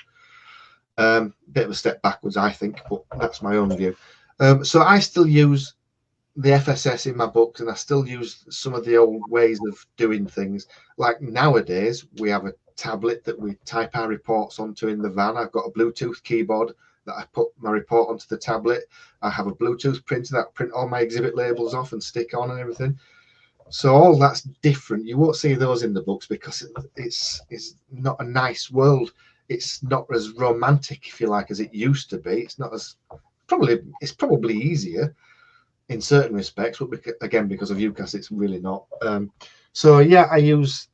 Bit of a step backwards, I think, but that's my own view. So I still use the FSS in my books, and I still use some of the old ways of doing things. Like nowadays, we have a tablet that we type our reports onto in the van. I've got a Bluetooth keyboard that I put my report onto the tablet. I have a Bluetooth printer that I print all my exhibit labels off and stick on and everything. So all that's different. You won't see those in the books because it's not a nice world. It's not as romantic, if you like, as it used to be. It's not as it's probably easier in certain respects, but again, because of UKAS, it's really not. So yeah, I use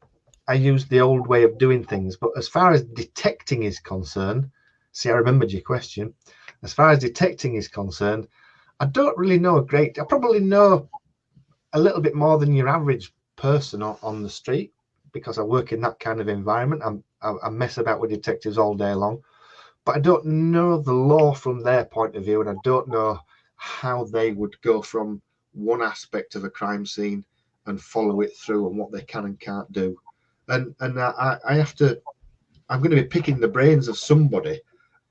the old way of doing things. But as far as detecting is concerned, see, I remembered your question. As far as detecting is concerned, I don't really know a great. I probably know a little bit more than your average person on the street, because I work in that kind of environment. I mess about with detectives all day long, but I don't know the law from their point of view, and I don't know how they would go from one aspect of a crime scene and follow it through, and what they can and can't do. And I have to I'm going to be picking the brains of somebody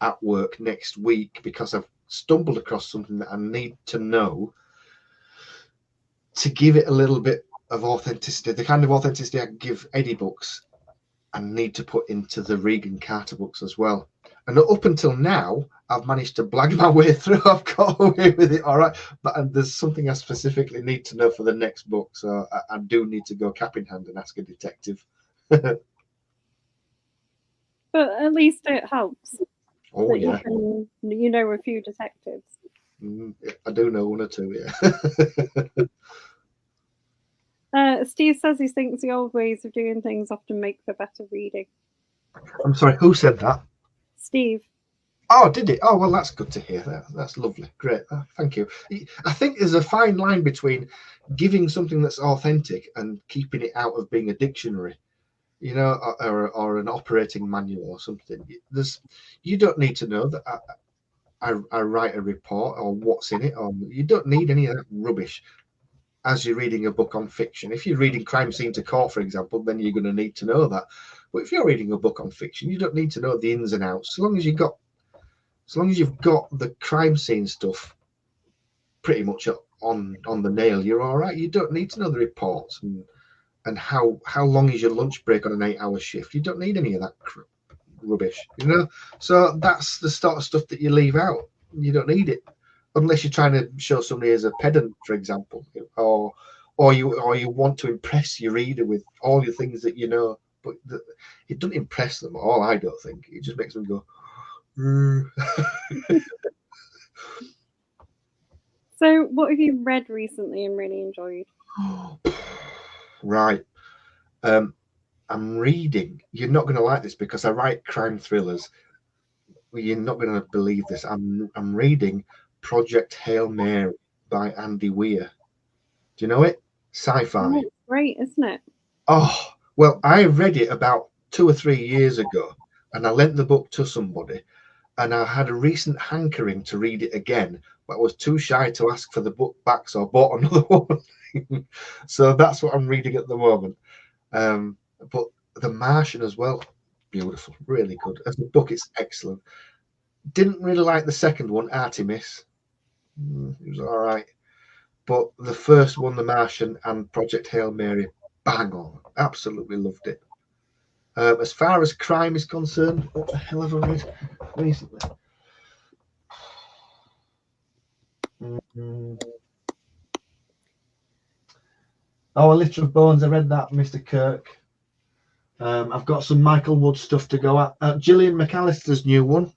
at work next week because I've stumbled across something that I need to know to give it a little bit of authenticity, the kind of authenticity I give Eddie books and need to put into the Regan Carter books as well. And up until now, I've managed to blag my way through. I've got away with it all right. But there's something I specifically need to know for the next book. So I do need to go cap in hand and ask a detective. But at least it helps. Oh, yeah. You know a few detectives. I do know one or two, yeah. Steve says he thinks the old ways of doing things often make for better reading. I'm sorry, who said that? Steve. Oh, did it? Oh, well, that's good to hear. That's lovely. Great. Thank you. I think there's a fine line between giving something that's authentic and keeping it out of being a dictionary, you know, or an operating manual or something. You don't need to know that I write a report or what's in it. Or you don't need any of that rubbish as you're reading a book on fiction. If you're reading Crime Scene to Court, for example, then you're going to need to know that. But if you're reading a book on fiction, you don't need to know the ins and outs. As long as you've got the crime scene stuff pretty much on the nail, you're all right. You don't need to know the reports and how long is your lunch break on an 8-hour shift. You don't need any of that rubbish, you know. So that's the sort of stuff that you leave out. You don't need it unless you're trying to show somebody as a pedant, for example, or you want to impress your reader with all the things that you know. But it doesn't impress them at all. I don't think it just makes them go. So, what have you read recently and really enjoyed? Right. I'm reading. You're not going to like this because I write crime thrillers. You're not going to believe this. I'm reading Project Hail Mary by Andy Weir. Do you know it? Sci-fi. Oh, it's great, isn't it? Oh, well, I read it about 2 or 3 years ago, and I lent the book to somebody, and I had a recent hankering to read it again, but I was too shy to ask for the book back, so I bought another one. So that's what I'm reading at the moment. But The Martian as well, beautiful, really good. As a book, it's excellent. Didn't really like the second one, Artemis. It was all right. But the first one, The Martian and Project Hail Mary, bang on. Absolutely loved it. As far as crime is concerned, what the hell have I read recently? Oh, A Litter of Bones. I read that, Mr. Kirk. I've got some Michael Wood stuff to go at. Gillian McAllister's new one.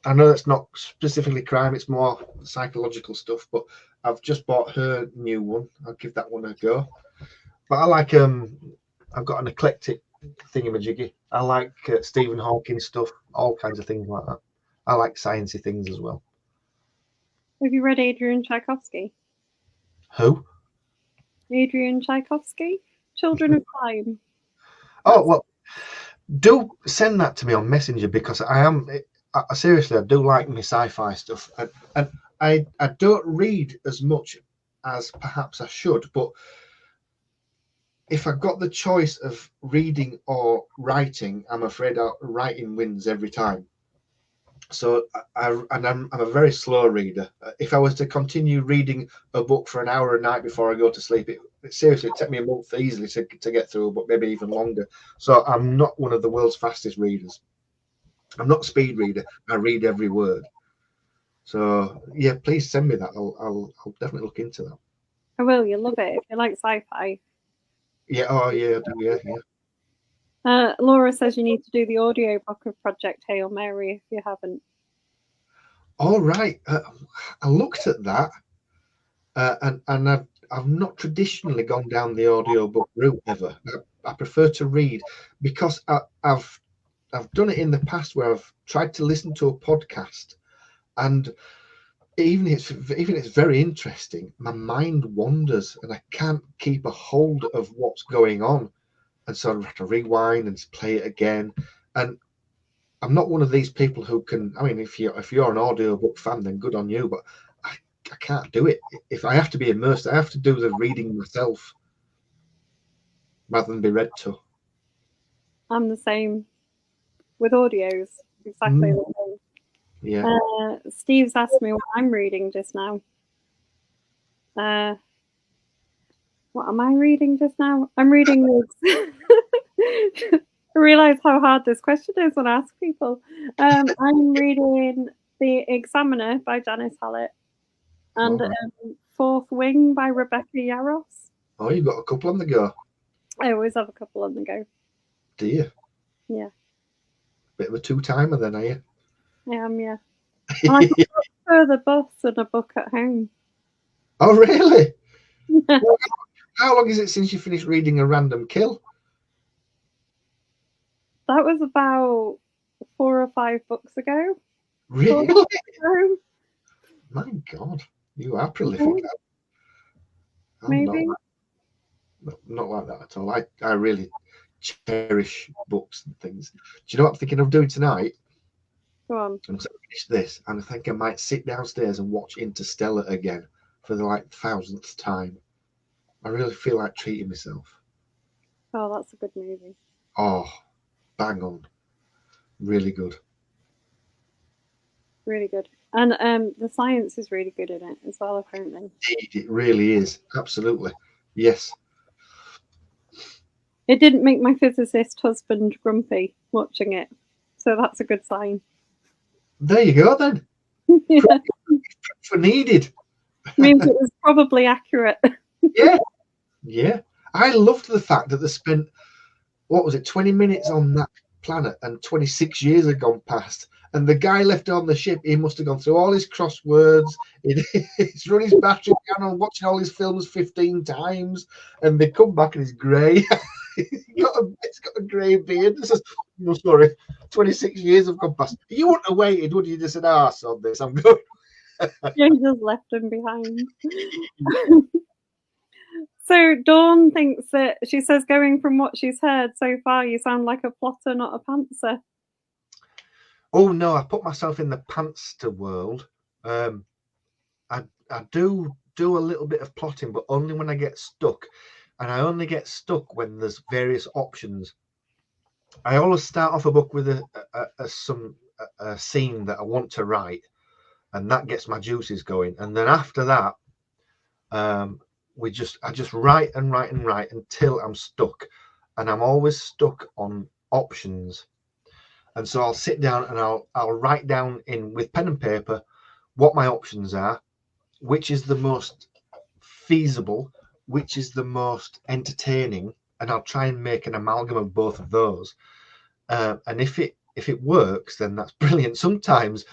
I know it's not specifically crime, it's more psychological stuff, but I've just bought her new one. I'll give that one a go. But I like, I've got an eclectic thingamajiggy. I like Stephen Hawking stuff, all kinds of things like that. I like sciencey things as well. Have you read Adrian Tchaikovsky? Who? Adrian Tchaikovsky? Children of Time. Oh, well, do send that to me on Messenger because seriously, I do like my sci-fi stuff. And I don't read as much as perhaps I should, but if I got the choice of reading or writing, I'm afraid writing wins every time. So I'm a very slow reader. If I was to continue reading a book for an hour a night before I go to sleep, it'd take me a month easily to get through, but maybe even longer. So I'm not one of the world's fastest readers. I'm not a speed reader. I read every word. So yeah, please send me that. I'll definitely look into that. I will. You'll love it if you like sci-fi. Yeah. Oh yeah. I do. Yeah. Laura says you need to do the audiobook of Project Hail Mary if you haven't. All right. I looked at that, and I've not traditionally gone down the audiobook route ever. I prefer to read because I've done it in the past where I've tried to listen to a podcast, and even if it's very interesting, my mind wanders and I can't keep a hold of what's going on, and so I have to rewind and play it again. And I'm not one of these people who can. I mean, if you're an audiobook fan, then good on you. But I can't do it. If I have to be immersed, I have to do the reading myself rather than be read to. I'm the same. with audios. Exactly the same. Yeah. Steve's asked me what I'm reading just now. What am I reading just now? I'm reading this. I realise how hard this question is when I ask people. I'm reading The Examiner by Janice Hallett and Fourth Wing by Rebecca Yarros. Oh, you've got a couple on the go. I always have a couple on the go. Do you? Yeah. Bit of a two-timer then, are you? I am, yeah. I can prefer the bus and a book at home. Oh, really? Well, how long is it since you finished reading A Random Kill? That was about 4 or 5 books ago. Really? My God, you are prolific. Maybe. Not like that at all. I really cherish books and things. Do you know what I'm thinking of doing tonight? Go on. I'm going to finish this, and I think I might sit downstairs and watch Interstellar again for the 1,000th time. I really feel like treating myself. Oh, that's a good movie. Oh, bang on. Really good. Really good. And the science is really good in it as well, apparently. Indeed, it really is. Absolutely. Yes. It didn't make my physicist husband grumpy watching it. So that's a good sign. There you go then. Yeah. For needed. Means it was probably accurate. Yeah. Yeah. I loved the fact that they spent, 20 minutes on that planet and 26 years had gone past. And the guy left on the ship, he must have gone through all his crosswords. He's run his battery down on watching all his films 15 times. And they come back and he's grey. He's got a grey beard. This is, sorry, 26 years have gone past. You wouldn't have waited, would you? You just said, on this, I'm going. Yeah, you just left him behind. So Dawn thinks that, she says, going from what she's heard so far, you sound like a plotter, not a pantser. Oh no, I put myself in the pantster world. I do a little bit of plotting, but only when I get stuck. And I only get stuck when there's various options. I always start off a book with a scene that I want to write, and that gets my juices going. And then after that, I just write and write and write until I'm stuck, and I'm always stuck on options. And so I'll sit down and I'll write down with pen and paper what my options are, which is the most feasible, which is the most entertaining, and I'll try and make an amalgam of both of those. And if it works, then that's brilliant. Sometimes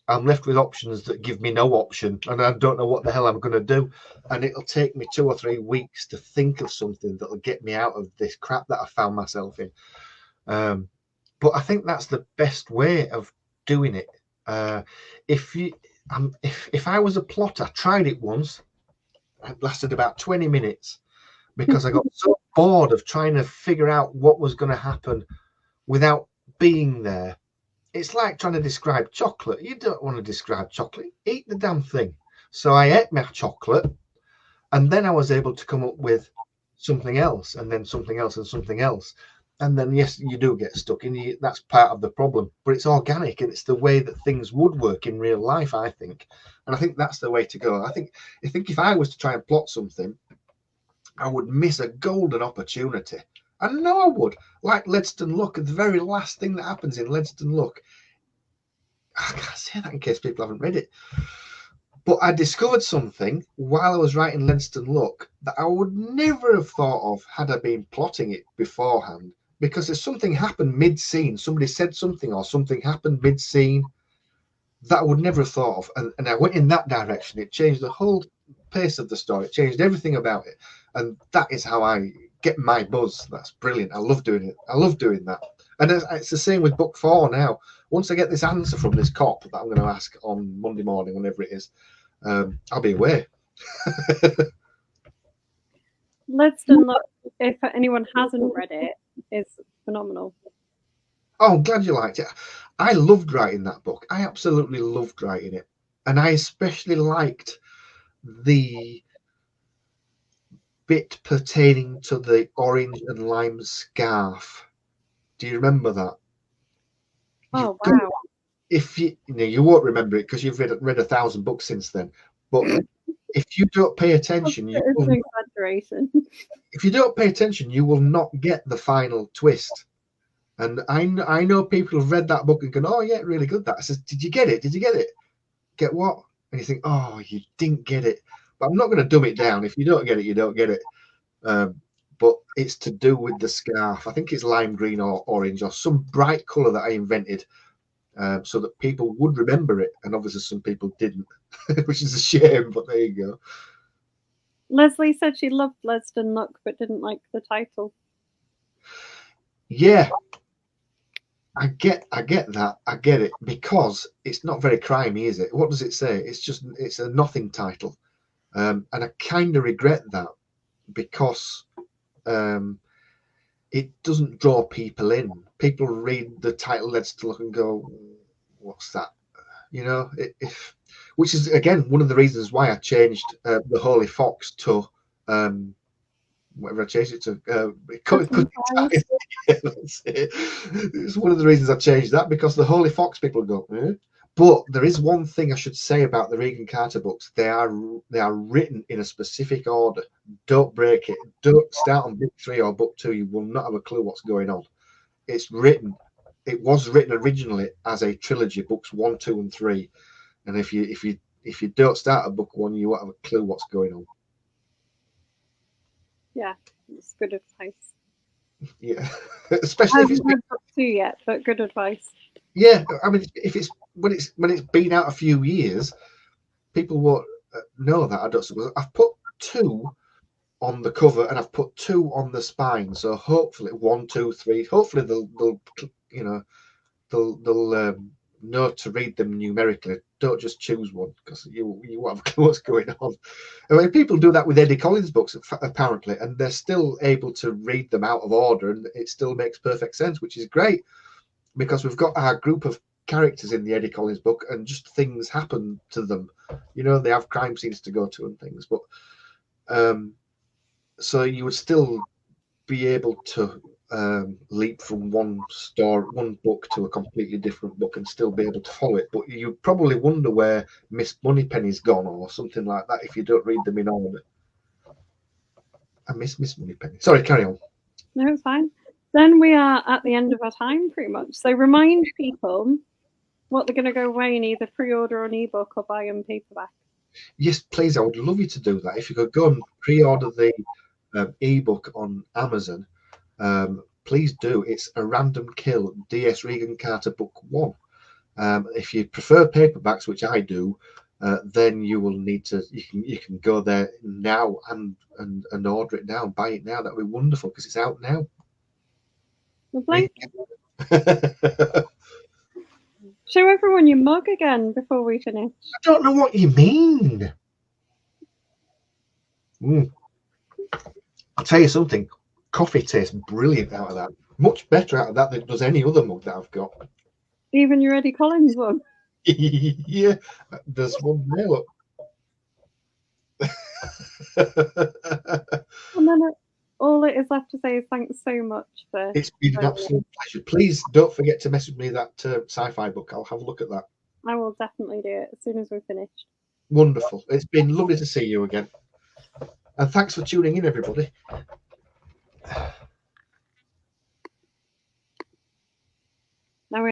I'm left with options that give me no option, and I don't know what the hell I'm going to do. And it'll take me 2 or 3 weeks to think of something that'll get me out of this crap that I found myself in. But I think that's the best way of doing it. If I was a plotter, I tried it once. It lasted about 20 minutes because I got so bored of trying to figure out what was going to happen without being there. It's like trying to describe chocolate. You don't want to describe chocolate. Eat the damn thing. So I ate my chocolate, and then I was able to come up with something else, and then something else, and something else. And then, yes, you do get stuck in. That's part of the problem. But it's organic, and it's the way that things would work in real life, I think. And I think that's the way to go. I think if I was to try and plot something, I would miss a golden opportunity. I know I would. Like Ledston Look, the very last thing that happens in Ledston Look. I can't say that in case people haven't read it. But I discovered something while I was writing Ledston Look that I would never have thought of had I been plotting it beforehand. Because if something happened mid-scene, somebody said something or something happened mid-scene that I would never have thought of. And I went in that direction. It changed the whole pace of the story. It changed everything about it. And that is how I get my buzz. That's brilliant. I love doing it. I love doing that. And it's the same with book 4 now. Once I get this answer from this cop that I'm going to ask on Monday morning, whenever it is, I'll be away. Ledston Look, if anyone hasn't read it, is phenomenal. Oh, I'm glad you liked it. I loved writing that book. I absolutely loved writing it. And I especially liked the bit pertaining to the orange and lime scarf. Do you remember that? Oh, wow. If you won't remember it because you've read 1,000 books since then. But if you don't pay attention, It's an exaggeration. If you don't pay attention, you will not get the final twist. And I know people have read that book and gone, "Oh yeah, really good." That I says, "Did you get it? Did you get it? Get what?" And you think, "Oh, you didn't get it." But I'm not going to dumb it down. If you don't get it, you don't get it. But it's to do with the scarf. I think it's lime green or orange or some bright color that I invented, so that people would remember it. And obviously, some people didn't, which is a shame. But there you go. Leslie said she loved Lesden Luck but didn't like the title. Yeah, I get that. I get it because it's not very crimey, is it? What does it say? It's a nothing title, and I kind of regret that because it doesn't draw people in. People read the title Let's Look and go, "What's that?" Which is again one of the reasons why I changed the Holy Fox to whatever I changed it to. It's one of the reasons I changed that, because the Holy Fox people go, eh? But there is one thing I should say about the Regan Carter books. They are written in a specific order. Don't break it. Don't start on book 3 or book 2. You will not have a clue what's going on. It was written originally as a trilogy, books 1, 2, and 3. And if you don't start at book 1, you won't have a clue what's going on. Yeah, it's good advice. Yeah, especially if it's been book 2 yet, but good advice. Yeah, I mean, if it's when it's been out a few years, people won't know that. I don't suppose. I've put 2 on the cover and I've put 2 on the spine, so hopefully 1, 2, 3. Hopefully they'll know to read them numerically. Don't just choose one, because you won't have a clue what's going on. I mean, people do that with Eddie Collins books apparently, and they're still able to read them out of order, and it still makes perfect sense, which is great, because we've got our group of characters in the Eddie Collins book, and just things happen to them. They have crime scenes to go to and things, but so you would still be able to leap from one book to a completely different book and still be able to follow it. But you probably wonder where Miss Moneypenny's gone or something like that if you don't read them in order. I miss Miss Moneypenny. Sorry, carry on. No, it's fine. Then we are at the end of our time, pretty much. So remind people what they're going to go away and either pre-order an ebook or buy in paperback. Yes, please. I would love you to do that. If you could go and pre-order the ebook on Amazon, please do. It's A Random Kill, D.S. Regan Carter Book 1. If you prefer paperbacks, which I do, then you will need to. You can go there now and order it now, buy it now. That'd be wonderful because it's out now. Lovely. Show everyone your mug again before we finish. I don't know what you mean. I'll tell you something. Coffee tastes brilliant out of that. Much better out of that than does any other mug that I've got. Even your Eddie Collins one. Yeah, there's one there. Look. And then all it is left to say is thanks so much for. It's been an absolute pleasure. Please don't forget to message me that sci-fi book. I'll have a look at that. I will definitely do it as soon as we're finished. Wonderful. It's been lovely to see you again. And thanks for tuning in, everybody. Now